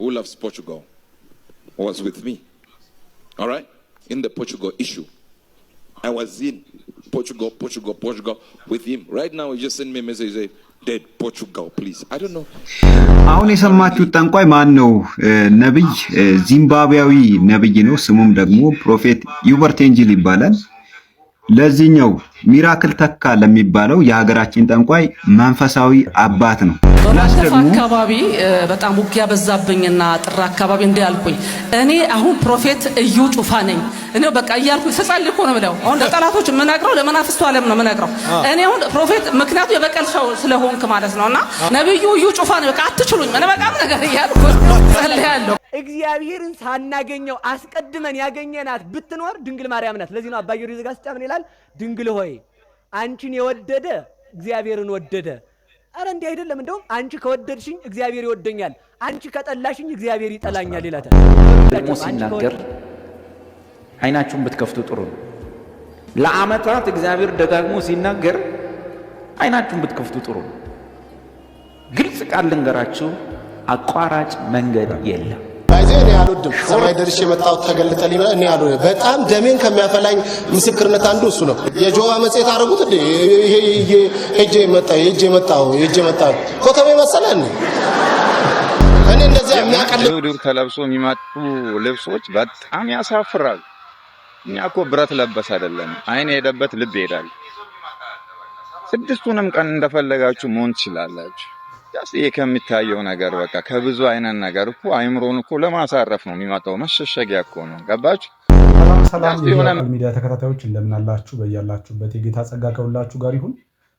who loves Portugal, was with me. All right? In the Portugal issue. I was in Portugal with him. Right now, he just sent me a message, say, dead Portugal, please. I don't know. አሁን የሰማችሁት ጠንቋይ ማን ነው? ነብይ ዚምባብዌያዊ ነብይ ነው። ስሙም ደግሞ ፕሮፌት ዩበርት ኤንጅል ይባላል። ለዚህኛው ሚራክል ተካ ለሚባለው የሀገራችን ጠንቋይ መንፈሳዊ አባት ነው። ፕላስ ደግሞ አካባቢ በጣም ውጊያ በዛብኝና ጥራ አካባቢ እንዲያልኩኝ እኔ አሁን ፕሮፌት እዩ ጩፋ ነኝ። እኔ በቃ እያልኩኝ ተጻልኩ እኮ ነው ብለው አሁን ለጠላቶች የምነግረው ለመናፍስቱ ዓለም ነው የምነግረው። እኔ አሁን ፕሮፌት ምክንያቱ የበቀል ሰው ስለሆንክ ማለት ነውና ነብዩ እዩ ጩፋ ነው በቃ አትችሉኝ እኔ በቃም ነገር እያልኩ ጸልያለሁ። እግዚአብሔርን ሳናገኘው አስቀድመን ያገኘናት ብትኖር ድንግል ማርያም ናት። ለዚህ ነው አባ ጊዮርጊስ ዘጋስጫ ምን ይላል? ድንግል ሆይ አንቺን የወደደ እግዚአብሔርን ወደደ። አረ እንዲህ አይደለም፣ እንደውም አንቺ ከወደድሽኝ እግዚአብሔር ይወደኛል፣ አንቺ ከጠላሽኝ እግዚአብሔር ይጠላኛል ይላታል። ደግሞ ሲናገር አይናችሁን ብትከፍቱ ጥሩ ነው። ለዓመታት እግዚአብሔር ደጋግሞ ሲናገር አይናችሁን ብትከፍቱ ጥሩ ነው። ግልጽ ቃል ልንገራችሁ፣ አቋራጭ መንገድ የለም። እኔ አልወድም። ሰማይ ደርሼ መጣው ተገልጠልኝ እኔ አልወድም። በጣም ደሜን ከሚያፈላኝ ምስክርነት አንዱ እሱ ነው። የጆዋ መጽሔት አደረጉት እንዴ? ይሄ ሄጄ መጣው ኮተቤ መሰለን። እኔ እንደዚህ የሚያቀልብ ዱር ተለብሶ የሚመጡ ልብሶች በጣም ያሳፍራሉ። እኛ እኮ ብረት ለበስ አይደለም፣ አይን ሄደበት ልብ ይሄዳል። ስድስቱንም ቀን እንደፈለጋችሁ መሆን ትችላላችሁ። ይሄ ከሚታየው ነገር በቃ ከብዙ አይነት ነገር እኮ አይምሮን እኮ ለማሳረፍ ነው የሚመጣው። መሸሸጊያ እኮ ነው። ገባችሁ? ሰላም የሆነ ሚዲያ ተከታታዮች እንደምን አላችሁ? በያላችሁበት የጌታ ጸጋ ከሁላችሁ ጋር ይሁን።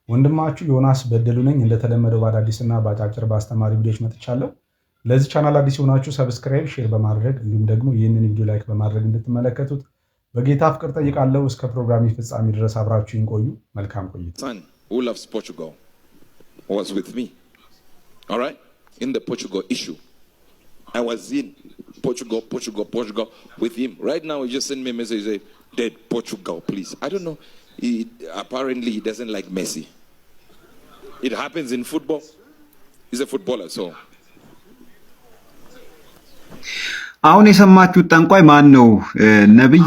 ወንድማችሁ ዮናስ በደሉ ነኝ። እንደተለመደው በአዳዲስና በአጫጭር በአስተማሪ ቪዲዮዎች መጥቻለሁ። ለዚህ ቻናል አዲስ የሆናችሁ ሰብስክራይብ፣ ሼር በማድረግ እንዲሁም ደግሞ ይህንን ቪዲዮ ላይክ በማድረግ እንድትመለከቱት በጌታ ፍቅር ጠይቃለሁ። እስከ ፕሮግራሚ ፍጻሜ ድረስ አብራችሁን ቆዩ። መልካም ቆይታ። Son who loves Portugal was with me. All right? In the Portugal issue. I was in Portugal with him. Right now, he just sent me a message, say, dead Portugal, please. I don't know. Apparently, he doesn't like Messi. It happens in football. He's a footballer, so. አሁን የሰማችሁት ጠንቋይ ማን ነው? ነብይ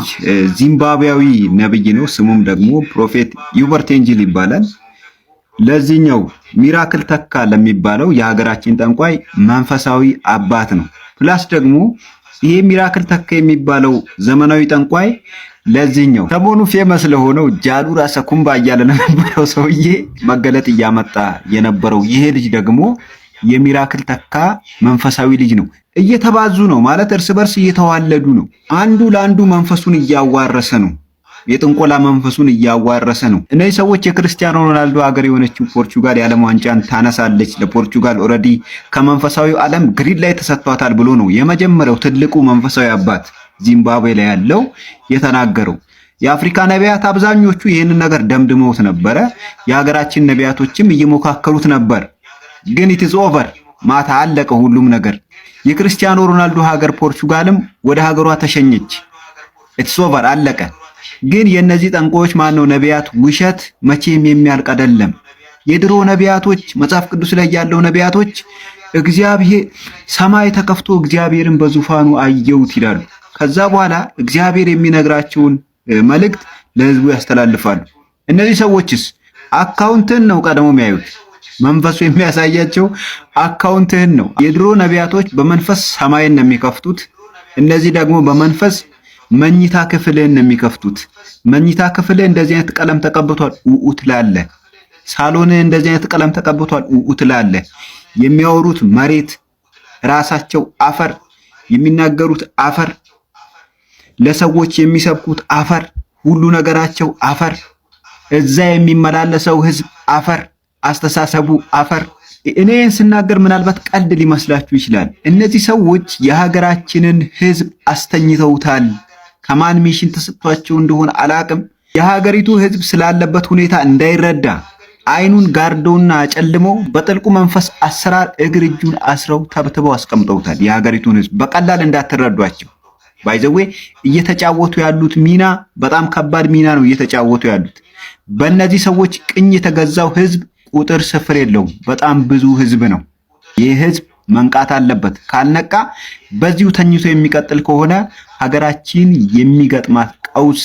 ዚምባብዌያዊ ነብይ ነው። ስሙም ደግሞ ፕሮፌት ዩበርት ኤንጅል ይባላል። ለዚህኛው ሚራክል ተካ ለሚባለው የሀገራችን ጠንቋይ መንፈሳዊ አባት ነው። ፕላስ ደግሞ ይሄ ሚራክል ተካ የሚባለው ዘመናዊ ጠንቋይ ለዚህኛው ሰሞኑ ፌመስ ለሆነው ጃሉራ ሰኩምባ እያለ የነበረው ሰውዬ መገለጥ እያመጣ የነበረው ይሄ ልጅ ደግሞ የሚራክል ተካ መንፈሳዊ ልጅ ነው። እየተባዙ ነው ማለት እርስ በርስ እየተዋለዱ ነው። አንዱ ለአንዱ መንፈሱን እያዋረሰ ነው። የጥንቆላ መንፈሱን እያዋረሰ ነው። እነዚህ ሰዎች የክርስቲያኖ ሮናልዶ ሀገር የሆነችው ፖርቹጋል የዓለም ዋንጫን ታነሳለች፣ ለፖርቹጋል ኦልሬዲ ከመንፈሳዊ ዓለም ግሪን ላይ ተሰጥቷታል ብሎ ነው የመጀመሪያው ትልቁ መንፈሳዊ አባት ዚምባብዌ ላይ ያለው የተናገረው። የአፍሪካ ነቢያት አብዛኞቹ ይህንን ነገር ደምድመውት ነበረ። የሀገራችን ነቢያቶችም እየሞካከሩት ነበር። ግን ኢትስ ኦቨር፣ ማታ አለቀ ሁሉም ነገር። የክርስቲያኖ ሮናልዶ ሀገር ፖርቹጋልም ወደ ሀገሯ ተሸኘች። ኢትስ ኦቨር፣ አለቀ። ግን የነዚህ ጠንቋዮች ማነው ነቢያት ውሸት መቼም የሚያልቅ አይደለም። የድሮ ነቢያቶች መጽሐፍ ቅዱስ ላይ ያለው ነቢያቶች እግዚአብሔር ሰማይ ተከፍቶ እግዚአብሔርን በዙፋኑ አየሁት ይላሉ። ከዛ በኋላ እግዚአብሔር የሚነግራቸውን መልእክት ለህዝቡ ያስተላልፋሉ። እነዚህ ሰዎችስ አካውንትን ነው ቀድሞ የሚያዩት። መንፈሱ የሚያሳያቸው አካውንትህን ነው። የድሮ ነቢያቶች በመንፈስ ሰማይን ነው የሚከፍቱት። እነዚህ ደግሞ በመንፈስ መኝታ ክፍልን ነው የሚከፍቱት። መኝታ ክፍል እንደዚህ አይነት ቀለም ተቀብቷል ኡኡ ትላለህ። ሳሎን እንደዚህ አይነት ቀለም ተቀብቷል ኡኡ ትላለህ። የሚያወሩት መሬት፣ ራሳቸው አፈር፣ የሚናገሩት አፈር፣ ለሰዎች የሚሰብኩት አፈር፣ ሁሉ ነገራቸው አፈር፣ እዛ የሚመላለሰው ህዝብ አፈር፣ አስተሳሰቡ አፈር። እኔን ስናገር ምናልባት ቀልድ ሊመስላችሁ ይችላል። እነዚህ ሰዎች የሀገራችንን ህዝብ አስተኝተውታል። ከማን ሚሽን ተሰጥቷቸው እንደሆነ አላቅም። የሀገሪቱ ህዝብ ስላለበት ሁኔታ እንዳይረዳ አይኑን ጋርደውና አጨልመው በጥልቁ መንፈስ አሰራር እግር እጁን አስረው ተብትበው አስቀምጠውታል። የሀገሪቱን ህዝብ በቀላል እንዳትረዷቸው። ባይዘዌ እየተጫወቱ ያሉት ሚና በጣም ከባድ ሚና ነው እየተጫወቱ ያሉት። በእነዚህ ሰዎች ቅኝ የተገዛው ህዝብ ቁጥር ስፍር የለውም። በጣም ብዙ ህዝብ ነው። ይህ ህዝብ መንቃት አለበት። ካልነቃ በዚሁ ተኝቶ የሚቀጥል ከሆነ ሀገራችን የሚገጥማት ቀውስ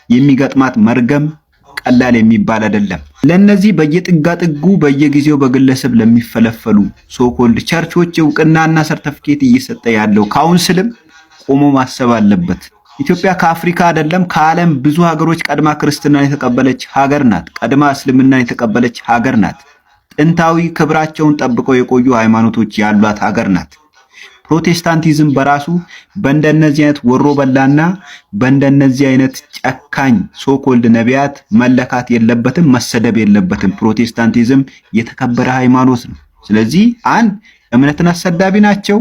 የሚገጥማት መርገም ቀላል የሚባል አይደለም። ለነዚህ በየጥጋጥጉ በየጊዜው በግለሰብ ለሚፈለፈሉ ሶኮልድ ቸርቾች እውቅናና ሰርተፊኬት እየሰጠ ያለው ካውንስልም ቆሞ ማሰብ አለበት። ኢትዮጵያ ከአፍሪካ አይደለም ከዓለም ብዙ ሀገሮች ቀድማ ክርስትናን የተቀበለች ሀገር ናት። ቀድማ እስልምናን የተቀበለች ሀገር ናት። ጥንታዊ ክብራቸውን ጠብቀው የቆዩ ሃይማኖቶች ያሏት ሀገር ናት። ፕሮቴስታንቲዝም በራሱ በእንደነዚህ አይነት ወሮ በላና በእንደነዚህ አይነት ጨካኝ ሶኮልድ ነቢያት መለካት የለበትም፣ መሰደብ የለበትም። ፕሮቴስታንቲዝም የተከበረ ሃይማኖት ነው። ስለዚህ አንድ እምነትን አሰዳቢ ናቸው፣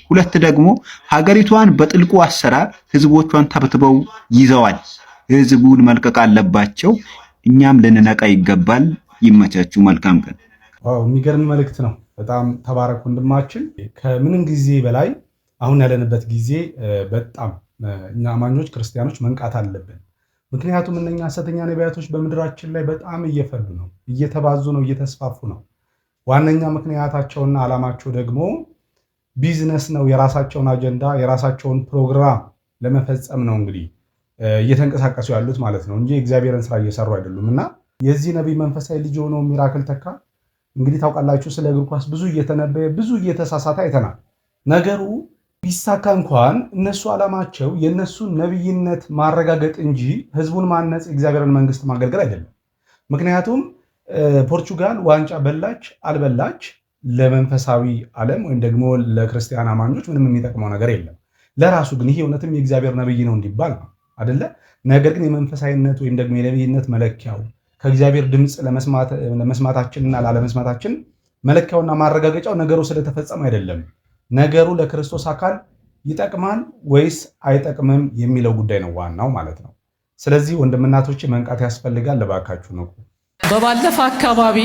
ሁለት ደግሞ ሀገሪቷን በጥልቁ አሰራር ህዝቦቿን ተብትበው ይዘዋል። ህዝቡን መልቀቅ አለባቸው። እኛም ልንነቃ ይገባል። ይመቻችሁ። መልካም ቀን። ዋው የሚገርም መልእክት ነው። በጣም ተባረክ ወንድማችን። ከምንም ጊዜ በላይ አሁን ያለንበት ጊዜ በጣም እኛ አማኞች ክርስቲያኖች መንቃት አለብን። ምክንያቱም እነኛ ሐሰተኛ ነቢያቶች በምድራችን ላይ በጣም እየፈሉ ነው፣ እየተባዙ ነው፣ እየተስፋፉ ነው። ዋነኛ ምክንያታቸውና ዓላማቸው ደግሞ ቢዝነስ ነው። የራሳቸውን አጀንዳ የራሳቸውን ፕሮግራም ለመፈጸም ነው እንግዲህ እየተንቀሳቀሱ ያሉት ማለት ነው እንጂ እግዚአብሔርን ስራ እየሰሩ አይደሉም። እና የዚህ ነቢይ መንፈሳዊ ልጅ ሆነው ሚራክል ተካ እንግዲህ ታውቃላችሁ፣ ስለ እግር ኳስ ብዙ እየተነበየ ብዙ እየተሳሳተ አይተናል። ነገሩ ቢሳካ እንኳን እነሱ ዓላማቸው የእነሱን ነቢይነት ማረጋገጥ እንጂ ህዝቡን ማነጽ የእግዚአብሔርን መንግስት ማገልገል አይደለም። ምክንያቱም ፖርቹጋል ዋንጫ በላች አልበላች ለመንፈሳዊ ዓለም ወይም ደግሞ ለክርስቲያን አማኞች ምንም የሚጠቅመው ነገር የለም። ለራሱ ግን ይሄ እውነትም የእግዚአብሔር ነቢይ ነው እንዲባል ነው አይደለ? ነገር ግን የመንፈሳዊነት ወይም ደግሞ የነቢይነት መለኪያው ከእግዚአብሔር ድምፅ ለመስማታችንና ላለመስማታችን መለኪያውና ማረጋገጫው ነገሩ ስለተፈጸመ አይደለም። ነገሩ ለክርስቶስ አካል ይጠቅማል ወይስ አይጠቅምም የሚለው ጉዳይ ነው ዋናው ማለት ነው። ስለዚህ ወንድምናቶቼ መንቃት ያስፈልጋል። ለባካችሁ ነው። በባለፈ አካባቢ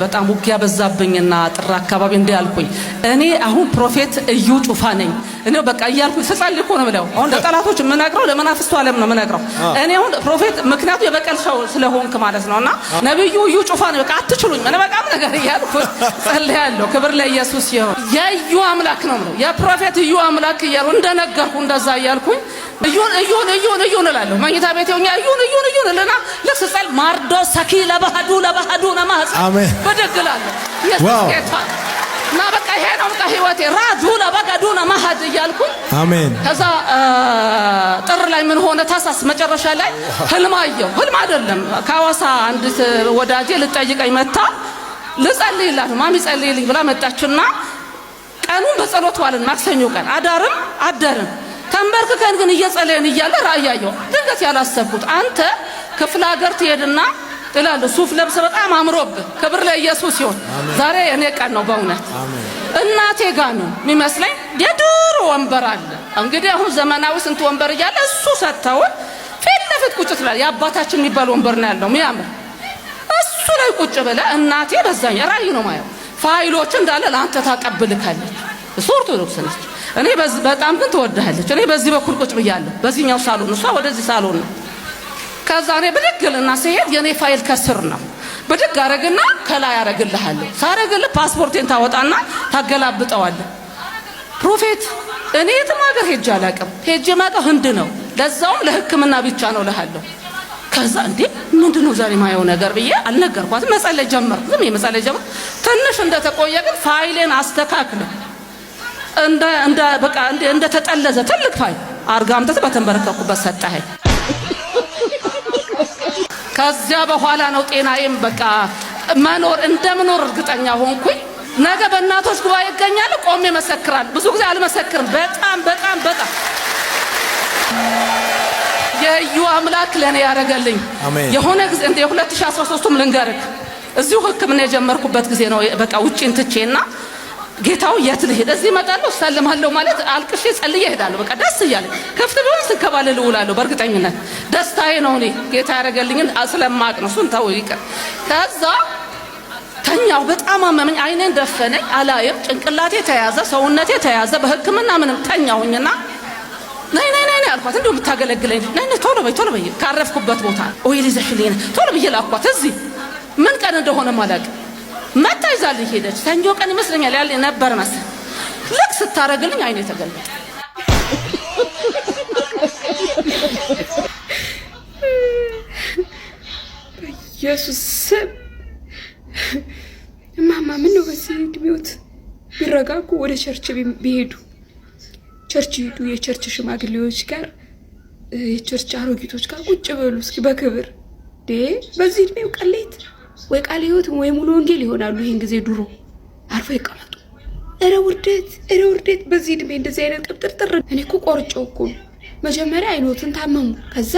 በጣም ውጊያ በዛብኝና ጥራ አካባቢ እንዲያልኩኝ እኔ አሁን ፕሮፌት እዩ ጩፋ ነኝ። እኔ በቃ እያልኩኝ ስጸልይ እኮ ነው የምለው። አሁን ለጠላቶች የምነግረው ለመናፍስቱ ዓለም ነው የምነግረው። እኔ አሁን ፕሮፌት ምክንያቱ የበቀል ሰው ስለሆንክ ማለት ነውና ነብዩ እዩ ጩፋ ነው። በቃ አትችሉኝ ምን በቃም ነገር እያልኩ ጸልያለሁ። ክብር ለኢየሱስ ይሁን። የእዩ አምላክ ነው ነው የፕሮፌት እዩ አምላክ እያልኩ እንደነገርኩ እንደዛ እያልኩኝ እዩን እላለሁ። መኝታ ቤት ሆኜ እዩን እልና ለስጸል ማርዶ ሰኪ ለባህዱ ነማስ በደግላለሁ። ኢየሱስ ጌታ እና በቃ ይሄ ነው በቃ ህይወቴ ራዱ ለባህዱ ነማስ እያልኩኝ አሜን። ከዛ ጥር ላይ ምን ሆነ ታሳስ መጨረሻ ላይ ህልም አየሁ። ህልም አይደለም ከሐዋሳ አንዲት ወዳጄ ልጠይቀኝ መጣ። ልጸልይላት ማሚ ጸልይልኝ ብላ መጣችና ቀኑን በጸሎት ዋልን። ማክሰኞ ቀን አደርን ተንበርክከን ግን እየጸለየን እያለ ራእይ አየሁ። ድንገት ያላሰብኩት አንተ ክፍለ ሀገር ትሄድና እላለሁ ሱፍ ለብሰ በጣም አምሮብህ። ክብር ለኢየሱስ ይሁን። ዛሬ እኔ ቀን ነው በእውነት እናቴ ጋር ነው የሚመስለኝ የድሮ ወንበር አለ እንግዲህ አሁን ዘመናዊ ስንት ወንበር እያለ እሱ ሰጥተው ፊት ለፊት ቁጭ ትላለህ። የአባታችን የሚባል ወንበር ነው ያለው የሚያምር እሱ ላይ ቁጭ ብለህ እናቴ በዛኝ ራእይ ነው ማየው ፋይሎች እንዳለ ለአንተ ታቀብልካለች። እሱ ኦርቶዶክስ ነች። እኔ በጣም ግን ትወዳለች። እኔ በዚህ በኩል ቁጭ ብያለሁ በዚህኛው ሳሎን እሷ ወደዚህ ሳሎን ነው። ከዛ እኔ ብድግልና ሲሄድ የኔ ፋይል ከስር ነው። ብድግ አረግና ከላይ አረግልሃለሁ። ሳረግልህ ፓስፖርቴን ታወጣና ታገላብጠዋለህ። ፕሮፌት እኔ የትም ሀገር ሄጄ አላውቅም። ሄጄ ማቀው ህንድ ነው ለዛውም ለሕክምና ብቻ ነው እልሃለሁ። ከዛ እንዴ ምንድነው ዛሬ ማየው ነገር ብዬ አልነገርኳትም። መጸለይ ጀመርኩ። ዝም መጸለይ ጀመርኩ። ትንሽ እንደተቆየ ግን ፋይሌን አስተካክለ እንደ ተጠለዘ ትልቅ ፋይል አርጋምተት በተንበረከኩበት ሰጠኸኝ። ከዚያ በኋላ ነው ጤናዬም በቃ መኖር እንደምኖር እርግጠኛ ሆንኩኝ። ነገ በእናቶች ጉባኤ ይገኛል ቆሜ መሰክራለሁ። ብዙ ጊዜ አልመሰክርም። በጣም የእዩ አምላክ ለኔ ያደረገልኝ የሆነ ጊዜ እንደ 2013ም ልንገርክ እዚሁ ሕክምና የጀመርኩበት ጊዜ ነው። በቃ ውጪን ትቼና ጌታው የት ልሄድ እዚህ እመጣለሁ ሰልማለሁ ማለት አልቅሼ ጸልዬ እሄዳለሁ። በቃ ደስ እያለኝ ከፍት ቢሆን ስንከባለል እውላለሁ። በእርግጠኝነት ደስታዬ ነው። እኔ ጌታ ያደረገልኝን ስለማቅ ነው። እሱን ተው ይቅር። ከዛ ተኛው። በጣም አመመኝ። አይኔን ደፈነኝ። አላየም። ጭንቅላቴ ተያዘ፣ ሰውነቴ ተያዘ። በሕክምና ምንም ተኛውኝና ነይ አልኳት። እንደው የምታገለግለኝ ነይ ቶሎ በይ ካረፍኩበት ቦታ ኦይል ይዘሽልኝ ቶሎ ብዬ ላኳት። እዚህ ምን ቀን እንደሆነ ማላቅ መጣ ይዛልኝ ሄደች። ሰኞ ቀን ይመስለኛል ያለ ነበር መሰለኝ። ልክ ስታረግልኝ አይኔ ተገለጠ። ኢየሱስ እማማ ምን ነው በዚህ እድሜዎት ቢረጋጉ ወደ ቸርች ቢሄዱ ቸርች ሄዱ የቸርች ሽማግሌዎች ጋር የቸርች አሮጊቶች ጋር ቁጭ በሉ እስኪ በክብር በዚህ እድሜው ቀሌት ወይ ቃለ ሕይወት ወይ ሙሉ ወንጌል ይሆናሉ። ይሄን ጊዜ ድሮ አርፎ ይቀመጡ። እረ ውርደት በዚህ እድሜ እንደዚህ አይነት ቅብጥርጥር። እኔ እኮ ቆርጬው እኮ መጀመሪያ አይኖትን ታመሙ። ከዛ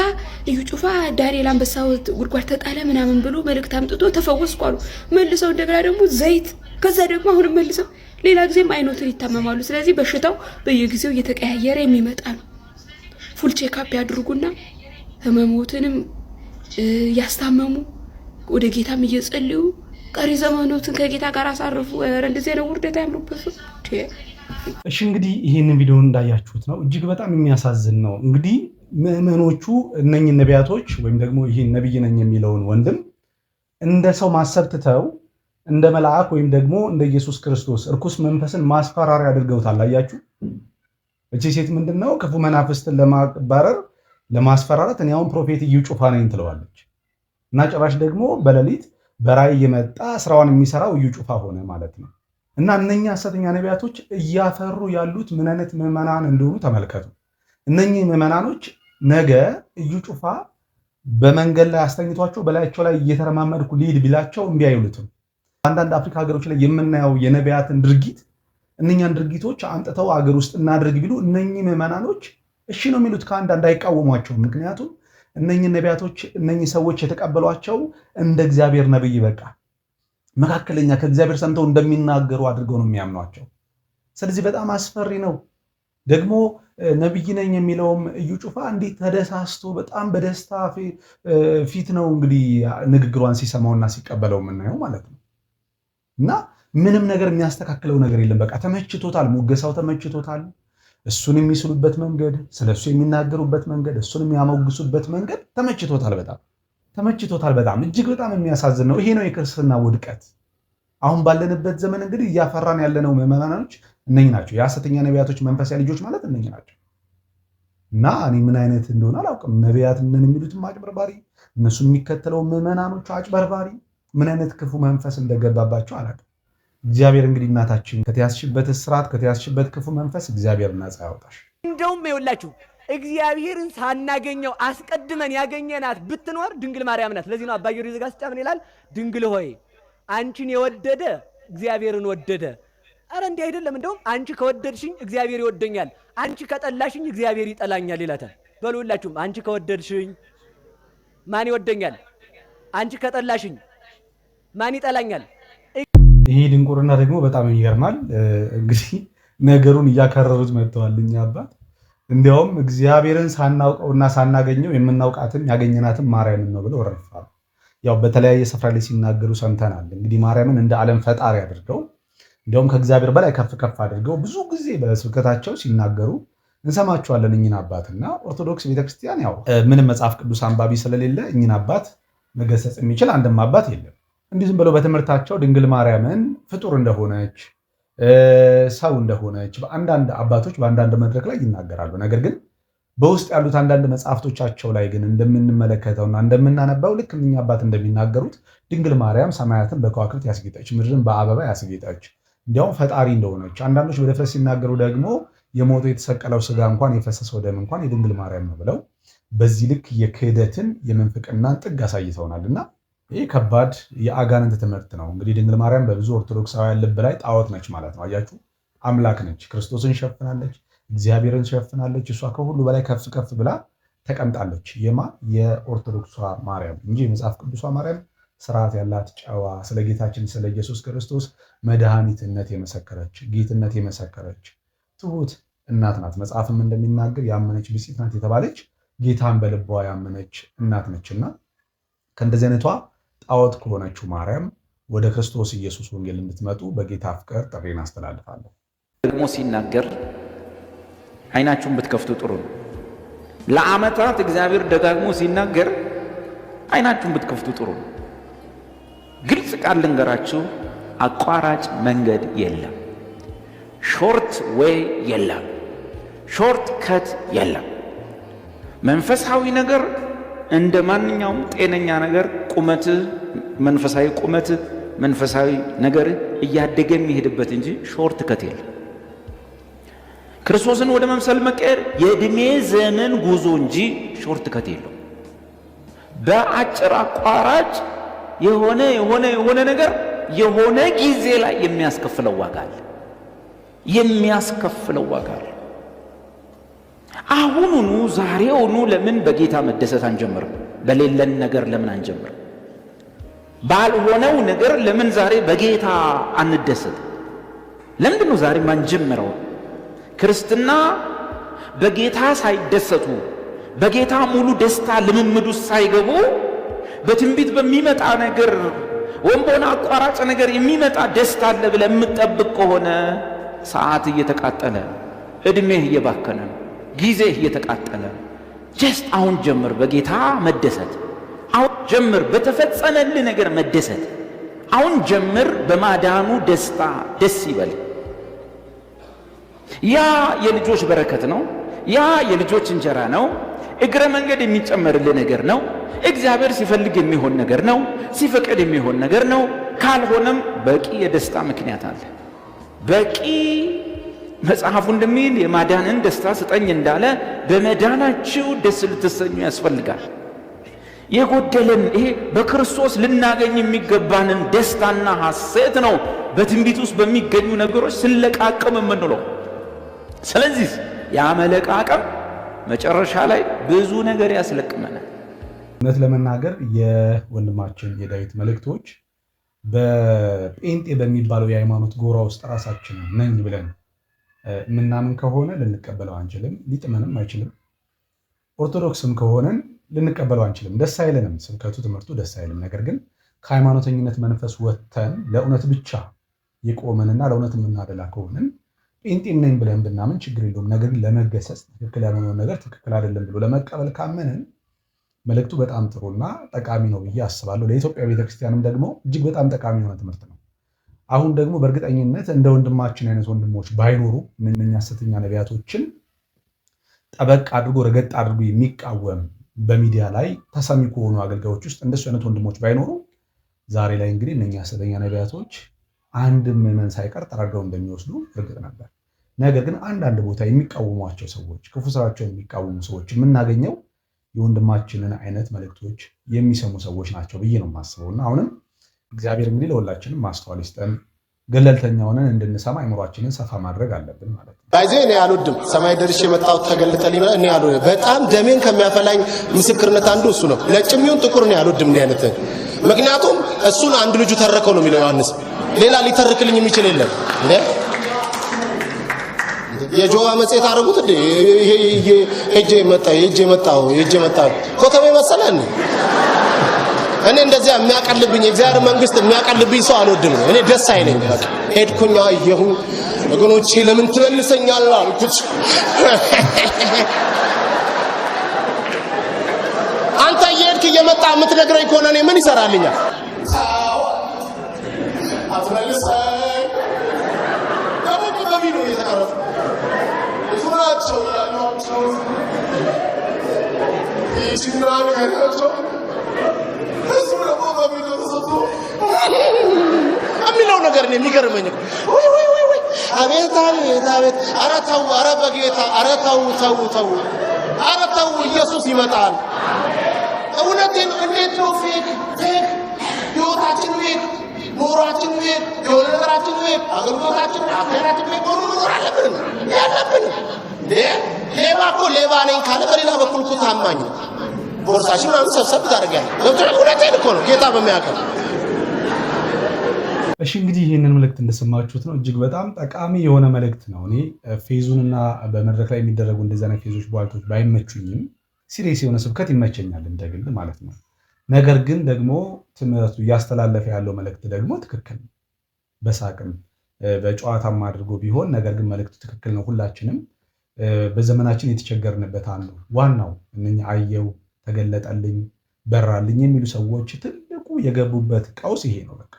እዩ ጩፋ ዳንኤል አንበሳው ጉድጓድ ተጣለ ምናምን ብሎ መልእክት አምጥቶ ተፈወስኩ አሉ። መልሰው እንደገና ደግሞ ዘይት፣ ከዛ ደግሞ አሁንም መልሰው ሌላ ጊዜም አይኖትን ይታመማሉ። ስለዚህ በሽታው በየጊዜው እየተቀያየረ የሚመጣ ነው። ፉል ቼክአፕ ያድርጉና ህመሞትንም ያስታመሙ ወደ ጌታም እየጸልዩ ቀሪ ዘመኖትን ከጌታ ጋር አሳርፉ። እንደዚህ ነው ውርደት ያምሩበት። እሺ እንግዲህ ይህንን ቪዲዮ እንዳያችሁት ነው። እጅግ በጣም የሚያሳዝን ነው። እንግዲህ ምዕመኖቹ እነኝህ ነቢያቶች ወይም ደግሞ ይህን ነቢይ ነኝ የሚለውን ወንድም እንደ ሰው ማሰብ ትተው እንደ መልአክ ወይም ደግሞ እንደ ኢየሱስ ክርስቶስ እርኩስ መንፈስን ማስፈራሪያ አድርገውታል። አያችሁ፣ እቺ ሴት ምንድነው ክፉ መናፍስትን ለማባረር ለማስፈራራት እኔ አሁን ፕሮፌት እዩ ጩፋ ነኝ ትለዋለች እና ጭራሽ ደግሞ በሌሊት በራእይ የመጣ ስራዋን የሚሰራው እዩ ጩፋ ሆነ ማለት ነው። እና እነኛ ሐሰተኛ ነቢያቶች እያፈሩ ያሉት ምን አይነት ምዕመናን እንደሆኑ ተመልከቱ። እነኚህ ምዕመናኖች ነገ እዩ ጩፋ በመንገድ ላይ አስተኝቷቸው በላያቸው ላይ እየተረማመድኩ ሊድ ቢላቸው እምቢ አይሉትም። አንዳንድ አፍሪካ ሀገሮች ላይ የምናየው የነቢያትን ድርጊት እነኛን ድርጊቶች አንጥተው አገር ውስጥ እናድርግ ቢሉ እነኚህ ምዕመናኖች እሺ ነው የሚሉት፣ ከአንዳንድ አይቃወሟቸውም። ምክንያቱም እነኚህ ነቢያቶች እነኚህ ሰዎች የተቀበሏቸው እንደ እግዚአብሔር ነብይ በቃ መካከለኛ ከእግዚአብሔር ሰምተው እንደሚናገሩ አድርገው ነው የሚያምኗቸው። ስለዚህ በጣም አስፈሪ ነው። ደግሞ ነብይ ነኝ የሚለውም እዩ ጩፋ እንዴት ተደሳስቶ በጣም በደስታ ፊት ነው እንግዲህ ንግግሯን ሲሰማውና ሲቀበለው የምናየው ማለት ነው። እና ምንም ነገር የሚያስተካክለው ነገር የለም። በቃ ተመችቶታል፣ ሙገሳው ተመችቶታል። እሱን የሚስሉበት መንገድ፣ ስለሱ የሚናገሩበት መንገድ፣ እሱን የሚያሞግሱበት መንገድ ተመችቶታል። በጣም እጅግ በጣም የሚያሳዝን ነው። ይሄ ነው የክርስትና ውድቀት። አሁን ባለንበት ዘመን እንግዲህ እያፈራን ያለነው ምዕመናኖች እነኝህ ናቸው። የሐሰተኛ ነቢያቶች መንፈሳዊ ልጆች ማለት እነኝህ ናቸው። እና እኔ ምን አይነት እንደሆነ አላውቅም። ነቢያት ምን የሚሉትም አጭበርባሪ፣ እነሱን የሚከተለው ምዕመናኖቹ አጭበርባሪ፣ ምን አይነት ክፉ መንፈስ እንደገባባቸው አላውቅም። እግዚአብሔር እንግዲህ እናታችን ከተያዝሽበት እስራት ከተያዝሽበት ክፉ መንፈስ እግዚአብሔር ነፃ ያውጣሽ። እንደውም ይኸውላችሁ እግዚአብሔርን ሳናገኘው አስቀድመን ያገኘናት ብትኖር ድንግል ማርያም ናት። ለዚህ ነው አባ ጊዮርጊስ ዘጋስጫ ምን ይላል? ድንግል ሆይ አንቺን የወደደ እግዚአብሔርን ወደደ። አረ እንዲህ አይደለም። እንደውም አንቺ ከወደድሽኝ እግዚአብሔር ይወደኛል፣ አንቺ ከጠላሽኝ እግዚአብሔር ይጠላኛል ይላታል። በሉላችሁም አንቺ ከወደድሽኝ ማን ይወደኛል? አንቺ ከጠላሽኝ ማን ይጠላኛል? ይሄ ድንቁርና ደግሞ በጣም ይገርማል። እንግዲህ ነገሩን እያከረሩት መጥተዋል። እኛ አባት እንዲያውም እግዚአብሔርን ሳናውቀውና ሳናገኘው የምናውቃትን ያገኘናትን ማርያምን ነው ብለው ወረፋሉ። ያው በተለያየ ስፍራ ላይ ሲናገሩ ሰምተናል። እንግዲህ ማርያምን እንደ ዓለም ፈጣሪ አድርገው እንዲያውም ከእግዚአብሔር በላይ ከፍ ከፍ አድርገው ብዙ ጊዜ በስብከታቸው ሲናገሩ እንሰማቸዋለን እኚህን አባትና ኦርቶዶክስ ቤተክርስቲያን ያው ምንም መጽሐፍ ቅዱስ አንባቢ ስለሌለ እኚህን አባት መገሰጽ የሚችል አንድም አባት የለም። እንዲህ ዝም ብለው በትምህርታቸው ድንግል ማርያምን ፍጡር እንደሆነች ሰው እንደሆነች በአንዳንድ አባቶች በአንዳንድ መድረክ ላይ ይናገራሉ። ነገር ግን በውስጥ ያሉት አንዳንድ መጽሐፍቶቻቸው ላይ ግን እንደምንመለከተውና እንደምናነባው ልክ እኛ አባት እንደሚናገሩት ድንግል ማርያም ሰማያትን በከዋክብት ያስጌጠች፣ ምድርን በአበባ ያስጌጠች እንዲያውም ፈጣሪ እንደሆነች፣ አንዳንዶች በድፍረት ሲናገሩ ደግሞ የሞቶ የተሰቀለው ስጋ እንኳን የፈሰሰው ደም እንኳን የድንግል ማርያም ነው ብለው በዚህ ልክ የክህደትን የምንፍቅናን ጥግ አሳይተውናልና ይህ ከባድ የአጋንንት ትምህርት ነው። እንግዲህ ድንግል ማርያም በብዙ ኦርቶዶክሳውያን ልብ ላይ ጣዖት ነች ማለት ነው። አያችሁ፣ አምላክ ነች። ክርስቶስን ሸፍናለች፣ እግዚአብሔርን ሸፍናለች። እሷ ከሁሉ በላይ ከፍ ከፍ ብላ ተቀምጣለች። የኦርቶዶክሷ ማርያም እንጂ የመጽሐፍ ቅዱሷ ማርያም ስርዓት ያላት ጨዋ፣ ስለ ጌታችን ስለ ኢየሱስ ክርስቶስ መድኃኒትነት የመሰከረች ጌትነት የመሰከረች ትሁት እናት ናት። መጽሐፍም እንደሚናገር ያመነች ብፅዕት ናት የተባለች ጌታን በልቧ ያመነች እናት ነችና ከእንደዚህ አይነቷ ጣዖት ከሆነችው ማርያም ወደ ክርስቶስ ኢየሱስ ወንጌል እንድትመጡ በጌታ ፍቅር ጥሪን አስተላልፋለሁ። ደግሞ ሲናገር አይናችሁን ብትከፍቱ ጥሩ ነው። ለዓመታት እግዚአብሔር ደጋግሞ ሲናገር አይናችሁን ብትከፍቱ ጥሩ ነው። ግልጽ ቃል ልንገራችሁ፣ አቋራጭ መንገድ የለም። ሾርት ዌይ የለም፣ ሾርት ከት የለም። መንፈሳዊ ነገር እንደ ማንኛውም ጤነኛ ነገር ቁመት፣ መንፈሳዊ ቁመት፣ መንፈሳዊ ነገር እያደገ የሚሄድበት እንጂ ሾርት ከት የለም። ክርስቶስን ወደ መምሰል መቀየር የእድሜ ዘመን ጉዞ እንጂ ሾርት ከት የለው። በአጭር አቋራጭ የሆነ ነገር የሆነ ጊዜ ላይ የሚያስከፍለው ዋጋ አለ። አሁኑኑ ዛሬውኑ ለምን በጌታ መደሰት አንጀምርም? በሌለን ነገር ለምን አንጀምርም? ባልሆነው ነገር ለምን ዛሬ በጌታ አንደሰት? ለምንድን ነው ዛሬ ማንጀምረው? ክርስትና በጌታ ሳይደሰቱ በጌታ ሙሉ ደስታ ልምምዱ ሳይገቡ በትንቢት በሚመጣ ነገር ወይም በሆነ አቋራጭ ነገር የሚመጣ ደስታ አለ ብለህ የምትጠብቅ ከሆነ ሰዓት እየተቃጠለ፣ እድሜህ እየባከነ፣ ጊዜህ እየተቃጠለ። ጀስት አሁን ጀምር በጌታ መደሰት። አሁን ጀምር በተፈጸመልህ ነገር መደሰት። አሁን ጀምር በማዳኑ ደስታ ደስ ይበል። ያ የልጆች በረከት ነው። ያ የልጆች እንጀራ ነው። እግረ መንገድ የሚጨመርልህ ነገር ነው። እግዚአብሔር ሲፈልግ የሚሆን ነገር ነው። ሲፈቅድ የሚሆን ነገር ነው። ካልሆነም በቂ የደስታ ምክንያት አለ። በቂ መጽሐፉ እንደሚል የማዳንን ደስታ ስጠኝ እንዳለ በመዳናችሁ ደስ ልትሰኙ ያስፈልጋል። የጎደለን ይሄ በክርስቶስ ልናገኝ የሚገባንን ደስታና ሐሴት ነው በትንቢት ውስጥ በሚገኙ ነገሮች ስንለቃቀም የምንለው። ስለዚህ ያመለቃቀም መጨረሻ ላይ ብዙ ነገር ያስለቅመናል። እውነት ለመናገር የወንድማችን የዳዊት መልእክቶች በጴንጤ በሚባለው የሃይማኖት ጎራ ውስጥ ራሳችን ነኝ ብለን ምናምን ከሆነ ልንቀበለው አንችልም። ሊጥመንም አይችልም። ኦርቶዶክስም ከሆነን ልንቀበለው አንችልም። ደስ አይለንም። ስብከቱ፣ ትምህርቱ ደስ አይልም። ነገር ግን ከሃይማኖተኝነት መንፈስ ወጥተን ለእውነት ብቻ የቆመንና ለእውነት የምናደላ ከሆንን ጴንጤም ነኝ ብለን ብናምን ችግር የለውም። ነገር ግን ለመገሰጽ ትክክል ያልሆነውን ነገር ትክክል አይደለም ብሎ ለመቀበል ካመንን መልእክቱ በጣም ጥሩና ጠቃሚ ነው ብዬ አስባለሁ። ለኢትዮጵያ ቤተክርስቲያንም ደግሞ እጅግ በጣም ጠቃሚ የሆነ ትምህርት ነው። አሁን ደግሞ በእርግጠኝነት እንደ ወንድማችን አይነት ወንድሞች ባይኖሩ እነኛ ሐሰተኛ ነቢያቶችን ጠበቅ አድርጎ ረገጥ አድርጎ የሚቃወም በሚዲያ ላይ ተሰሚ ከሆኑ አገልጋዮች ውስጥ እንደሱ አይነት ወንድሞች ባይኖሩ ዛሬ ላይ እንግዲህ እነኛ ሐሰተኛ ነቢያቶች አንድ ምዕመን ሳይቀር ጠራርገው እንደሚወስዱ እርግጥ ነበር። ነገር ግን አንዳንድ ቦታ የሚቃወሟቸው ሰዎች፣ ክፉ ስራቸውን የሚቃወሙ ሰዎች የምናገኘው የወንድማችንን አይነት መልእክቶች የሚሰሙ ሰዎች ናቸው ብዬ ነው የማስበው። እና አሁንም እግዚአብሔር እንግዲህ ለሁላችንም ማስተዋል ይስጠን። ገለልተኛ ሆነን እንድንሰማ አይምሯችንን ሰፋ ማድረግ አለብን ማለት ነው። ባይዜ እኔ አልወድም። ሰማይ ደርሼ የመጣሁት ተገልጠልኝ እኔ አልወድም። በጣም ደሜን ከሚያፈላኝ ምስክርነት አንዱ እሱ ነው። ነጭም ይሁን ጥቁር እኔ አልወድም እንዲህ አይነት። ምክንያቱም እሱን አንድ ልጁ ተረከው ነው የሚለው ዮሐንስ። ሌላ ሊተርክልኝ የሚችል የለም። የጆዋ መጽሔት አደረጉት እንዴ? ይሄ ሄጄ መጣሁ ኮተቤ መሰለን። እኔ እንደዚያ የሚያቀልብኝ የእግዚአብሔር መንግስት የሚያቀልብኝ ሰው አልወድም። እኔ ደስ አይለኝ። በቃ ሄድኩኝ፣ አየሁ። ወገኖቼ ለምን ትመልሰኛለህ አልኩት። አንተ እየሄድክ እየመጣ የምትነግረኝ ከሆነ እኔ ምን ይሰራልኛል? አትመልሰኝ። ደግሞ በቪዲዮ እየተቀረጸ ሱራቸው ያሏቸው ይችና ነገራቸው እሱ ደግሞ በቪዲዮ ተሰጥቶ የሚለው ነገር ነው የሚገርመኝ። ወይ አቤት አቤት አቤት! ኧረ ተው! ኧረ በጌታ ኧረ ተው! ኧረ ተው! ኢየሱስ ይመጣል። እውነቴን እንዴት ነው ፌክ ህይወታችን ፌክ፣ ኑሯችን ፌክ፣ የሆነ ነገራችን ፌክ፣ አገልግሎታችን አካሄዳችን ፌክ ሆኖ መኖር አለብን ያለብን። ሌባ እኮ ሌባ ነኝ ካለ በሌላ በኩል እኮ ታማኝ ነው። ቦርሳችን ምናምን ሰብሰብ ታደርጋለህ። እውነቴን እኮ ነው ጌታ በሚያውቀው። እሺ እንግዲህ ይህንን መልእክት እንደሰማችሁት ነው። እጅግ በጣም ጠቃሚ የሆነ መልእክት ነው። እኔ ፌዙንና በመድረክ ላይ የሚደረጉ እንደዚህ አይነት ፌዞች፣ ቧልቶች ባይመቹኝም ሲሪየስ የሆነ ስብከት ይመቸኛል እንደግል ማለት ነው። ነገር ግን ደግሞ ትምህርቱ እያስተላለፈ ያለው መልእክት ደግሞ ትክክል ነው። በሳቅም በጨዋታም አድርጎ ቢሆን ነገር ግን መልእክቱ ትክክል ነው። ሁላችንም በዘመናችን የተቸገርንበት አንዱ ዋናው እነኛ አየው፣ ተገለጠልኝ፣ በራልኝ የሚሉ ሰዎች ትልቁ የገቡበት ቀውስ ይሄ ነው። በቃ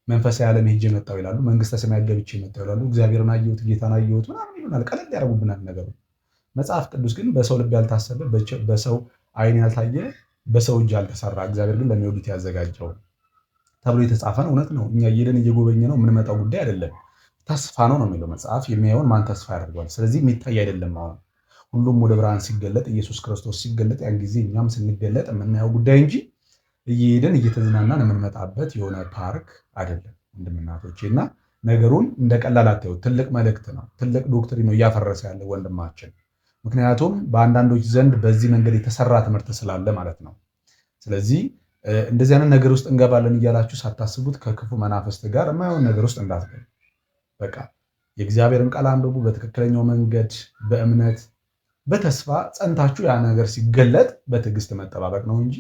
መንፈሳዊ ዓለም ሄጄ መጣሁ ይላሉ። መንግስተ ሰማያት ገብቼ መጣሁ ይላሉ። እግዚአብሔርን አየሁት፣ ጌታን አየሁት ምናምን ይሉናል። ቀለል ያደርጉብናል ነገሩ። መጽሐፍ ቅዱስ ግን በሰው ልብ ያልታሰበ በሰው ዓይን ያልታየ በሰው እጅ ያልተሰራ እግዚአብሔር ግን ለሚወዱት ያዘጋጀው ተብሎ የተጻፈ ነው። እውነት ነው። እኛ እየሄድን እየጎበኘ ነው የምንመጣው ጉዳይ አይደለም። ተስፋ ነው ነው የሚለው መጽሐፍ። የሚያየውን ማን ተስፋ ያደርገዋል? ስለዚህ የሚታይ አይደለም። አሁን ሁሉም ወደ ብርሃን ሲገለጥ፣ ኢየሱስ ክርስቶስ ሲገለጥ፣ ያን ጊዜ እኛም ስንገለጥ የምናየው ጉዳይ እንጂ እየሄድን እየተዝናናን የምንመጣበት የሆነ ፓርክ አይደለም ወንድምናቶቼ። እና ነገሩን እንደ ቀላል አታዩት። ትልቅ መልእክት ነው። ትልቅ ዶክትሪን ነው እያፈረሰ ያለ ወንድማችን። ምክንያቱም በአንዳንዶች ዘንድ በዚህ መንገድ የተሰራ ትምህርት ስላለ ማለት ነው። ስለዚህ እንደዚህ አይነት ነገር ውስጥ እንገባለን እያላችሁ ሳታስቡት ከክፉ መናፍስት ጋር የማይሆን ነገር ውስጥ እንዳትገቡ። በቃ የእግዚአብሔርን ቃል አንብቡ። በትክክለኛው መንገድ በእምነት በተስፋ ጸንታችሁ ያ ነገር ሲገለጥ በትዕግስት መጠባበቅ ነው እንጂ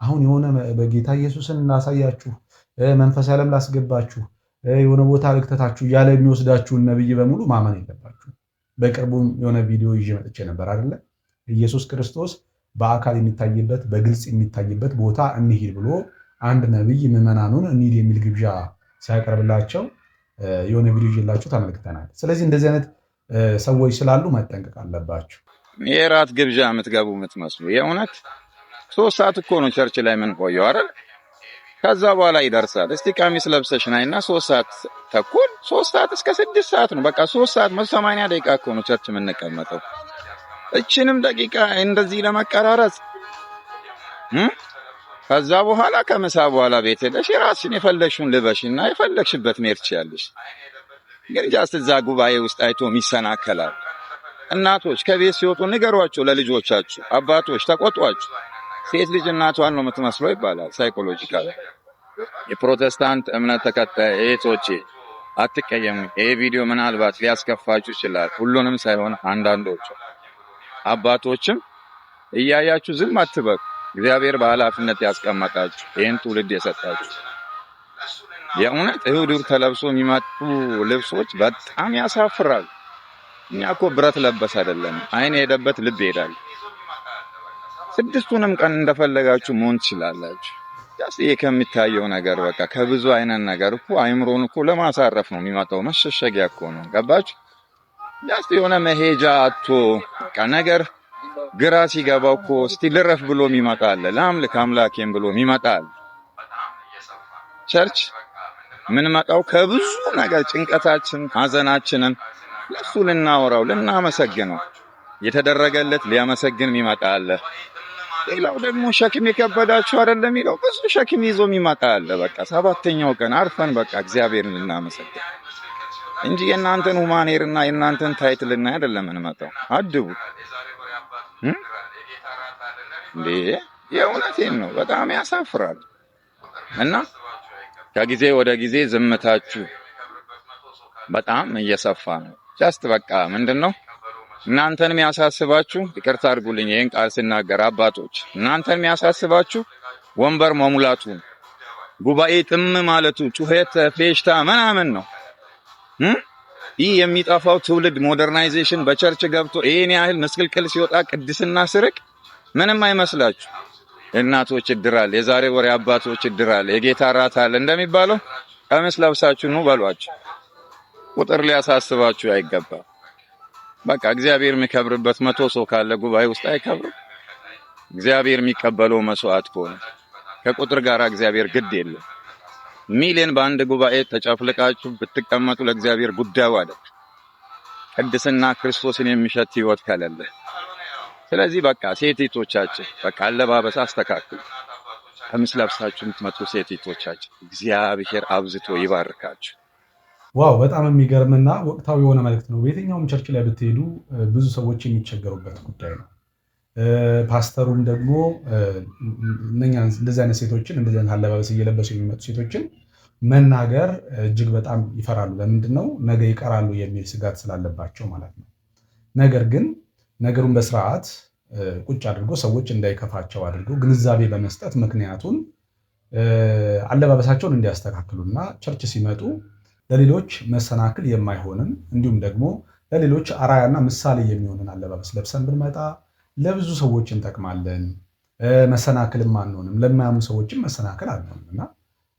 አሁን የሆነ በጌታ ኢየሱስን ላሳያችሁ፣ መንፈሳዊ ዓለም ላስገባችሁ፣ የሆነ ቦታ ልክተታችሁ እያለ የሚወስዳችሁን ነብይ በሙሉ ማመን የለባችሁ። በቅርቡም የሆነ ቪዲዮ ይዤ መጥቼ ነበር አይደለ? ኢየሱስ ክርስቶስ በአካል የሚታይበት በግልጽ የሚታይበት ቦታ እንሂድ ብሎ አንድ ነብይ ምዕመናኑን እንሂድ የሚል ግብዣ ሲያቀርብላቸው የሆነ ቪዲዮ ይዤላችሁ ተመልክተናል። ስለዚህ እንደዚህ አይነት ሰዎች ስላሉ መጠንቀቅ አለባችሁ። የራት ግብዣ የምትገቡ የምትመስሉ የእውነት 3 ሰዓት እኮ ነው ቸርች ላይ ምን ቆየው አይደል? ከዛ በኋላ ይደርሳል። እስቲ ቀሚስ ለብሰሽ ናይና 3 ሰዓት ተኩል 3 ሰዓት እስከ 6 ሰዓት ነው። በቃ 3 ሰዓት 80 ደቂቃ እኮ ነው ቸርች የምንቀመጠው። እችንም ደቂቃ እንደዚህ ለመቀራረጽ ከዛ በኋላ ከምሳ በኋላ ቤት ሄደሽ ራስሽን የፈለግሽውን ልበሽና የፈለግሽበት መሄድ ትችያለሽ። ግን ጃስት እዛ ጉባኤ ውስጥ አይቶ ይሰናከላል። እናቶች ከቤት ሲወጡ ንገሯቸው ለልጆቻችሁ። አባቶች ተቆጧቸው። ሴት ልጅ እናቷን ነው የምትመስለው ይባላል ሳይኮሎጂካል። የፕሮቴስታንት እምነት ተከታይ እህቶቼ አትቀየሙ። ይሄ ቪዲዮ ምናልባት ሊያስከፋችሁ ይችላል። ሁሉንም ሳይሆን አንዳንዶቹ አባቶችም እያያችሁ ዝም አትበሉ። እግዚአብሔር በኃላፊነት ያስቀመጣችሁ ይህን ትውልድ የሰጣችሁ የእውነት እሁድ ተለብሶ የሚመጡ ልብሶች በጣም ያሳፍራል። እኛ እኮ ብረት ለበስ አይደለም። አይን የሄደበት ልብ ይሄዳል። 6ቱንም ቀን እንደፈለጋችሁ መሆን ትችላላችሁ። ይሄ ከሚታየው ነገር በቃ ከብዙ አይነት ነገር እኮ አይምሮን እኮ ለማሳረፍ ነው የሚመጣው። መሸሸጊያ እኮ ነው። ገባችሁ? የሆነ መሄጃ አጥቶ በቃ ነገር ግራ ሲገባው እኮ እስቲ ልረፍ ብሎ የሚመጣ አለ። ለአምልክ አምላኬን ብሎ የሚመጣ አለ። ቸርች ምን መጣው ከብዙ ነገር ጭንቀታችን፣ ሐዘናችንን ለሱ ልናወራው ልናመሰግነው የተደረገለት ሊያመሰግን የሚመጣ አለ። ሌላው ደግሞ ሸክም የከበዳችሁ አይደለም ይለው ብዙ ሸክም ይዞ የሚመጣ አለ። በቃ 7ኛው ቀን አርፈን በቃ እግዚአብሔርን ልናመሰግን እንጂ የእናንተን ሁማኔርና የእናንተን ታይትልና አይደለም እንመጣው። አድቡ እንዴ! የእውነቴን ነው። በጣም ያሳፍራል። እና ከጊዜ ወደ ጊዜ ዝምታችሁ በጣም እየሰፋ ነው። ጃስት በቃ ምንድነው እናንተን የሚያሳስባችሁ፣ ይቅርታ አድርጉልኝ ይሄን ቃል ስናገር አባቶች፣ እናንተን የሚያሳስባችሁ ወንበር መሙላቱ፣ ጉባኤ ጥም ማለቱ፣ ጩኸት፣ ፌሽታ ምናምን ነው። ይህ የሚጠፋው ትውልድ ሞደርናይዜሽን በቸርች ገብቶ ይሄን ያህል መስቀልቅል ሲወጣ ቅድስና ስርቅ ምንም አይመስላችሁ። እናቶች እድራል፣ የዛሬ ወሬ አባቶች እድራል፣ የጌታ ራት አለ እንደሚባለው ቀሚስ ለብሳችሁ ነው በሏቸው። ቁጥር ሊያሳስባችሁ አይገባም። በቃ እግዚአብሔር የሚከብርበት 100 ሰው ካለ ጉባኤ ውስጥ አይከብርም። እግዚአብሔር የሚቀበለው መስዋዕት ከሆነ ከቁጥር ጋር እግዚአብሔር ግድ የለም። ሚሊዮን በአንድ ጉባኤ ተጨፍልቃችሁ ብትቀመጡ ለእግዚአብሔር ጉዳዩ አይደለም። ቅድስና ክርስቶስን የሚሸት ህይወት ከሌለ። ስለዚህ በቃ ሴቲቶቻችን በቃ አለባበስ አስተካክሉ። ቀሚስ ለብሳችሁ የምትመጡ ሴቲቶቻችን እግዚአብሔር አብዝቶ ይባርካችሁ። ዋው! በጣም የሚገርምና ወቅታዊ የሆነ መልእክት ነው። በየትኛውም ቸርች ላይ ብትሄዱ ብዙ ሰዎች የሚቸገሩበት ጉዳይ ነው። ፓስተሩም ደግሞ እንደዚህ አይነት ሴቶችን እንደዚህ አይነት አለባበስ እየለበሱ የሚመጡ ሴቶችን መናገር እጅግ በጣም ይፈራሉ። ለምንድን ነው? ነገ ይቀራሉ የሚል ስጋት ስላለባቸው ማለት ነው። ነገር ግን ነገሩን በስርዓት ቁጭ አድርጎ ሰዎች እንዳይከፋቸው አድርጎ ግንዛቤ በመስጠት ምክንያቱን አለባበሳቸውን እንዲያስተካክሉና ቸርች ሲመጡ ለሌሎች መሰናክል የማይሆንን እንዲሁም ደግሞ ለሌሎች አራያና ምሳሌ የሚሆንን አለባበስ ለብሰን ብንመጣ ለብዙ ሰዎች እንጠቅማለን። መሰናክልም አንሆንም፣ ለማያምኑ ሰዎችም መሰናክል አንሆንም እና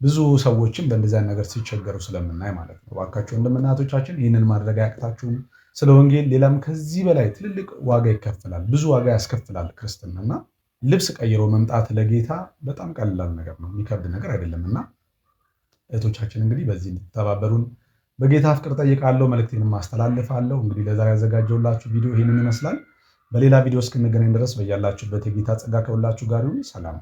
ብዙ ሰዎችም በእንደዚህ አይነት ነገር ሲቸገሩ ስለምናይ ማለት ነው። እባካችሁ ወንድምናቶቻችን ይህንን ማድረግ አያቅታችሁም። ስለ ወንጌል ሌላም ከዚህ በላይ ትልልቅ ዋጋ ይከፍላል፣ ብዙ ዋጋ ያስከፍላል ክርስትናና ልብስ ቀይሮ መምጣት ለጌታ በጣም ቀላል ነገር ነው፣ የሚከብድ ነገር አይደለም። እና እህቶቻችን እንግዲህ በዚህ እንድትተባበሩን በጌታ ፍቅር ጠይቃለሁ፣ መልእክቴንም አስተላልፋለሁ። እንግዲህ ለዛሬ ያዘጋጀውላችሁ ቪዲዮ ይህንን ይመስላል። በሌላ ቪዲዮ እስክንገናኝ ድረስ በያላችሁበት የጌታ ጸጋ ከሁላችሁ ጋር ይሁን። ሰላም